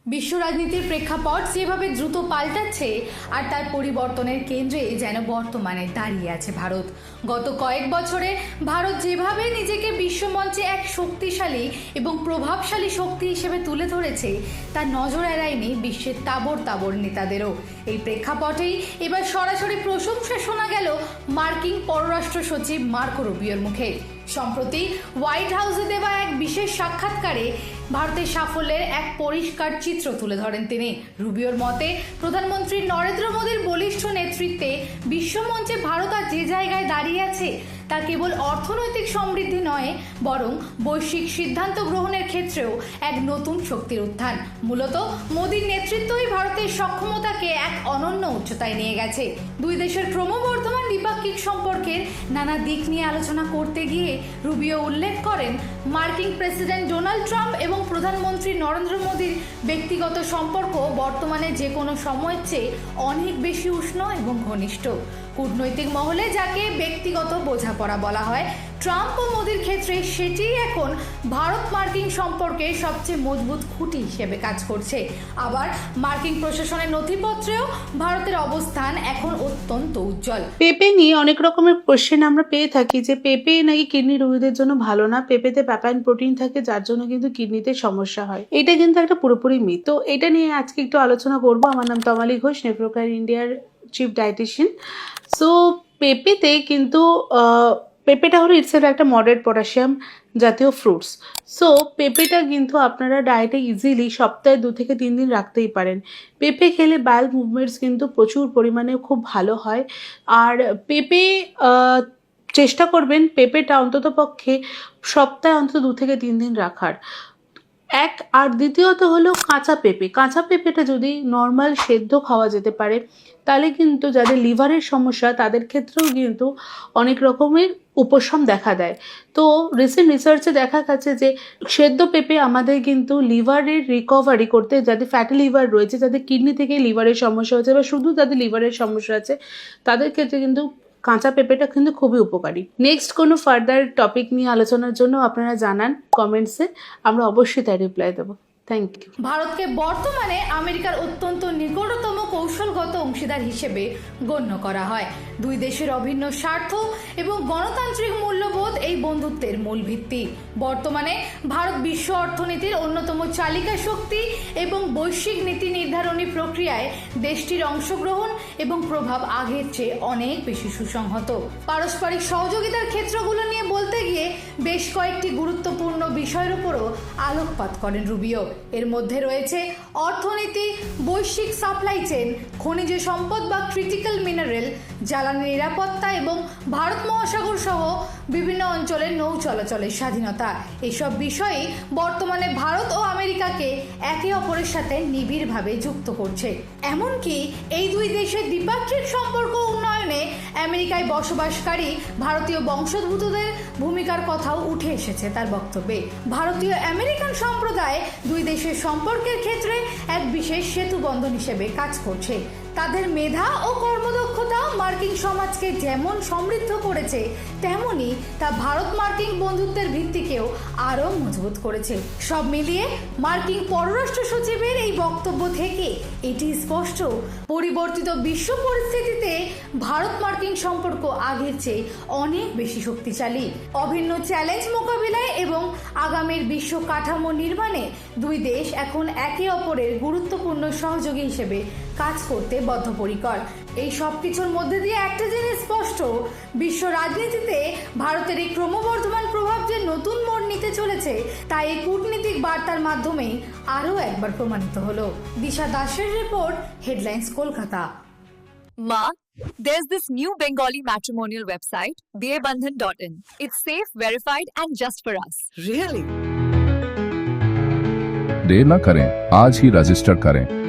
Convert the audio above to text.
বিশ্ব রাজনীতির প্রেক্ষাপট যেভাবে দ্রুত পাল্টাচ্ছে আর তার পরিবর্তনের কেন্দ্রে যেন বর্তমানে দাঁড়িয়ে আছে ভারত। গত কয়েক বছরে ভারত যেভাবে নিজেকে বিশ্বমঞ্চে এক শক্তিশালী এবং প্রভাবশালী শক্তি হিসেবে তুলে ধরেছে তা নজর এড়ায়নি বিশ্বের তাবড় তাবড় নেতাদেরও। এই প্রেক্ষাপটেই এবার সরাসরি প্রশংসা শোনা গেল মার্কিন পররাষ্ট্র সচিব মার্কো রুবিওর মুখে। সম্প্রতি হোয়াইট হাউসে দেওয়া এক বিশেষ সাক্ষাৎকারে ভারতের সাফল্যের এক পরিষ্কার চিত্র তুলে ধরেন তিনি। রুবিওর মতে, প্রধানমন্ত্রী নরেন্দ্র মোদীর বলিষ্ঠ নেতৃত্বে বিশ্বমঞ্চে ভারত আর যে জায়গায় দাঁড়িয়ে আছে তা কেবল অর্থনৈতিক সমৃদ্ধি নয়, বরং বৈশ্বিক সিদ্ধান্ত গ্রহণের ক্ষেত্রেও এক নতুন শক্তির উত্থান। মূলত মোদীর নেতৃত্বই ভারতের সক্ষমতাকে এক অনন্য উচ্চতায় নিয়ে গেছে। দুই দেশের ক্রমবর্ধমান দ্বিপাক্ষিক সম্পর্কের নানা দিক নিয়ে আলোচনা করতে গিয়ে রুবিও উল্লেখ করেন, মার্কিন প্রেসিডেন্ট ডোনাল্ড ট্রাম্প এবং প্রধানমন্ত্রী নরেন্দ্র মোদীর ব্যক্তিগত সম্পর্ক বর্তমানে যে কোনো সময়ের চেয়ে অনেক বেশি উষ্ণ এবং ঘনিষ্ঠ। কূটনৈতিক মহলে যাকে ব্যক্তিগত বোঝাপড়া বলা হয়, ট্রাম্প ও মোদীর ক্ষেত্রে সেটি এখন ভারত মার্কিন সম্পর্কের সবচেয়ে মজবুত খুঁটি হিসেবে কাজ করছে। আবার মার্কিন প্রশাসনের নথিপত্রেও ভারতের অবস্থান এখন অত্যন্ত উজ্জ্বল। পেঁপে নিয়ে অনেক রকমের কোশ্চেন আমরা পেয়ে থাকি যে পেঁপে নাকি কিডনি রোগীদের জন্য ভালো না, পেঁপেতে প্যাপাইন প্রোটিন থাকে যার জন্য কিন্তু কিডনিতে সমস্যা হয়। এটা কিন্তু একটা পুরোপুরি মিথ। তো এটা নিয়ে আজকে একটু আলোচনা করব। আমার নাম তমালি ঘোষ, নেফ্রোকেয়ার ইন্ডিয়ার চিফ ডায়েটিশিয়ান। সো পেঁপেতে কিন্তু পেঁপেটা হলো ইটসেলফ একটা মডারেট পটাশিয়াম জাতীয় ফ্রুটস। সো পেঁপেটা কিন্তু আপনারা ডায়েটে ইজিলি সপ্তাহে 2 থেকে 3 দিন রাখতেই পারেন। পেঁপে খেলে বাউল মুভমেন্টস কিন্তু প্রচুর পরিমাণে খুব ভালো হয়। আর পেঁপে চেষ্টা করবেন পেঁপেটা অন্তত পক্ষে সপ্তাহে অন্তত 2 থেকে 3 দিন রাখার। আর দ্বিতীয়ত হলো কাঁচা পেঁপে। কাঁচা পেঁপেটা যদি নর্মাল সেদ্ধ খাওয়া যেতে পারে তাহলে কিন্তু যাদের লিভারের সমস্যা তাদের ক্ষেত্রেও কিন্তু অনেক রকমের উপশম দেখা দেয়। তো রিসেন্ট রিসার্চে দেখা গেছে যে সেদ্ধ পেঁপে আমাদের কিন্তু লিভারের রিকভারি করতে, যাদের ফ্যাটি লিভার রয়েছে, যাদের কিডনি থেকে লিভারের সমস্যা হচ্ছে বা শুধু যাদের লিভারের সমস্যা আছে তাদের ক্ষেত্রে কিন্তু কাঁচা পেঁপেটা কিন্তু খুবই উপকারী। নেক্সট কোনো ফার্দার টপিক নিয়ে আলোচনার জন্য আপনারা জানান কমেন্টসে, আমরা অবশ্যই তাই রিপ্লাই দেবো। Thank you. ভারতকে বর্তমানে আমেরিকার অত্যন্ত নিকটতম কৌশলগত অংশীদার হিসেবে গণ্য করা হয়। দুই দেশের অভিন্ন স্বার্থ এবং গণতান্ত্রিক মূল্যবোধ এই বন্ধুত্বের মূল ভিত্তি। বর্তমানে ভারত বিশ্ব অর্থনীতির অন্যতম চালিকা শক্তি এবং বৈশ্বিক নীতি নির্ধারণী প্রক্রিয়ায় দেশটির অংশগ্রহণ এবং প্রভাব আগের চেয়ে অনেক বেশি সুসংহত। পারস্পরিক সহযোগিতার ক্ষেত্রগুলো নিয়ে বলতে গিয়ে বেশ কয়েকটি গুরুত্বপূর্ণ বিষয়ের উপরও আলোকপাত করেন রুবিও। এর মধ্যে রয়েছে অর্থনীতি, বৈশ্বিক সাপ্লাই চেন, খনিজ সম্পদ বা ক্রিটিক্যাল মিনারেল, জ্বালানি নিরাপত্তা এবং ভারত মহাসাগর সহ বিভিন্ন অঞ্চলের নৌ চলাচলের স্বাধীনতা। এসব বিষয়ই বর্তমানে ভারত ও আমেরিকাকে একে অপরের সাথে নিবিড়ভাবে যুক্ত করছে। এমনকি এই দুই দেশের দ্বিপাক্ষিক সম্পর্ক উন্নয়নে আমেরিকায় বসবাসকারী ভারতীয় বংশোদ্ভূতদের ভূমিকার কথাও উঠে এসেছে তার বক্তব্যে। ভারতীয় আমেরিকান সম্প্রদায় দুই দেশের সম্পর্কের ক্ষেত্রে এক বিশেষ সেতু বন্ধন হিসেবে কাজ করছে। তাদের মেধা ও কর্মদক্ষতা মার্কিন সমাজকে যেমন সমৃদ্ধ করেছে, তেমনি তা ভারত মার্কিন বন্ধুত্বের ভিত্তিকেও আরও মজবুত করেছে। সব মিলিয়ে মার্কিন পররাষ্ট্র সচিবের এই বক্তব্য থেকে এটি স্পষ্ট, পরিবর্তিত বিশ্ব পরিস্থিতিতে ভারত মার্কিন সম্পর্ক আগের চেয়ে অনেক বেশি শক্তিশালী। অভিন্ন চ্যালেঞ্জ মোকাবিলায় এবং আগামীর বিশ্ব কাঠামো নির্মাণে দুই দেশ এখন একে অপরের গুরুত্বপূর্ণ সহযোগী হিসেবে কাজ করতে বদ্ধপরিকর। এই সব কিছুর মধ্যে দিয়ে একটা জিনিস স্পষ্ট, বিশ্ব রাজনীতিতে ভারতের এই ক্রমবর্ধমান প্রভাব যে নতুন মোড় নিতে চলেছে তা এই কূটনীতিক বার্তার মাধ্যমেই আরও একবার প্রমাণিত হলো। দিশা দাসের report, headlines, Kolkata. Ma, there's this new Bengali matrimonial website, BABandhan.in. It's safe, verified, and just for us. Really? देर न करें, आज ही रजिस्टर करें।